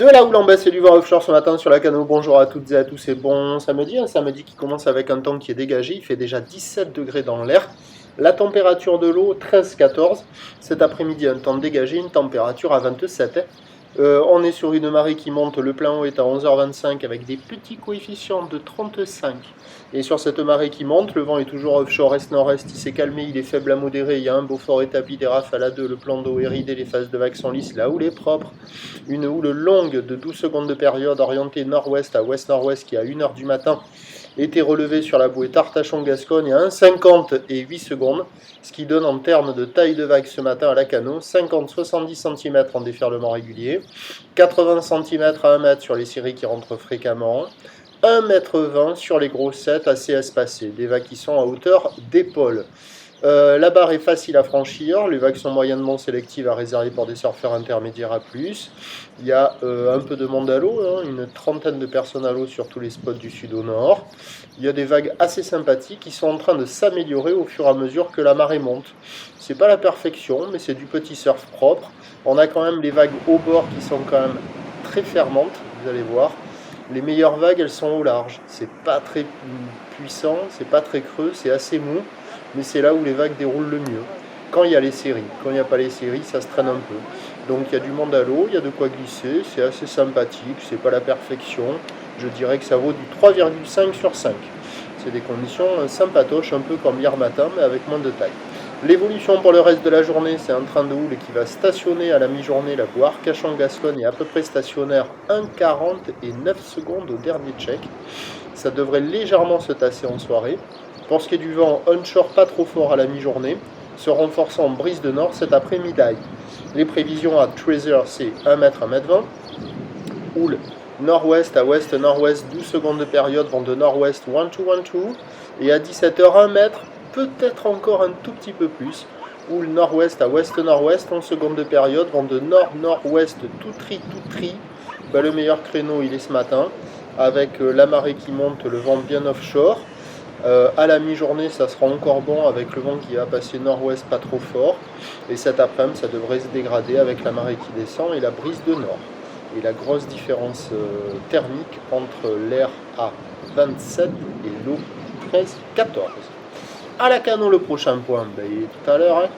De la houle en baisse et du vent offshore ce matin sur la Cano. Bonjour à toutes et à tous, c'est bon samedi. Un samedi qui commence avec un temps qui est dégagé. Il fait déjà 17 degrés dans l'air. La température de l'eau 13-14. Cet après-midi, un temps dégagé, une température à 27. On est sur une marée qui monte, le plein eau est à 11h25 avec des petits coefficients de 35. Et sur cette marée qui monte, le vent est toujours offshore est-nord-est, il s'est calmé, il est faible à modéré, il y a un beau fort établi, des rafales à 2, le plan d'eau est ridé, les phases de vagues sont lisses, la houle est propre. Une houle longue de 12 secondes de période orientée nord-ouest à ouest-nord-ouest qui à 1h du matin était relevée sur la bouée Tartachon-Gascogne à 1,50 et 8 secondes, ce qui donne en termes de taille de vague ce matin à la Cano 50-70 cm en déferlement régulier, 80 cm à 1 mètre sur les séries qui rentrent fréquemment, 1,20 m sur les gros sets assez espacés, des vagues qui sont à hauteur d'épaule. La barre est facile à franchir, les vagues sont moyennement sélectives à réserver pour des surfeurs intermédiaires à plus. Il y a un peu de monde à l'eau, une trentaine de personnes à l'eau sur tous les spots du sud au nord. Il y a des vagues assez sympathiques qui sont en train de s'améliorer au fur et à mesure que la marée monte. C'est pas la perfection, mais c'est du petit surf propre. On a quand même les vagues au bord qui sont quand même très fermantes, vous allez voir. Les meilleures vagues, elles sont au large. C'est pas très puissant, c'est pas très creux, c'est assez mou. Mais c'est là où les vagues déroulent le mieux. Quand il y a les séries. Quand il n'y a pas les séries, ça se traîne un peu. Donc il y a du monde à l'eau, il y a de quoi glisser, c'est assez sympathique, c'est pas la perfection. Je dirais que ça vaut du 3,5 sur 5. C'est des conditions sympatoches, un peu comme hier matin, mais avec moins de taille. L'évolution pour le reste de la journée, c'est un train de houle qui va stationner à la mi-journée. La voie Arcachon-Gascogne est à peu près stationnaire 1,40 et 9 secondes au dernier check. Ça devrait légèrement se tasser en soirée. Pour ce qui est du vent, onshore pas trop fort à la mi-journée, se renforçant en brise de nord cet après-midi. Les prévisions à Treasure, c'est 1 m, 1 m 20. Houle nord-ouest à ouest-nord-ouest, 12 secondes de période, vent de nord-ouest 1-2-1-2. Et à 17h, 1 m, peut-être encore un tout petit peu plus. Houle nord-ouest à ouest-nord-ouest, 11 secondes de période, vent de nord-nord-ouest tout tri. Le meilleur créneau, il est ce matin, avec la marée qui monte, le vent bien offshore. À la mi-journée, ça sera encore bon avec le vent qui va passer nord-ouest pas trop fort. Et cet après-midi, ça devrait se dégrader avec la marée qui descend et la brise de nord. Et la grosse différence thermique entre l'air à 27 et l'eau 13-14. À la Cano, le prochain point, il est tout à l'heure.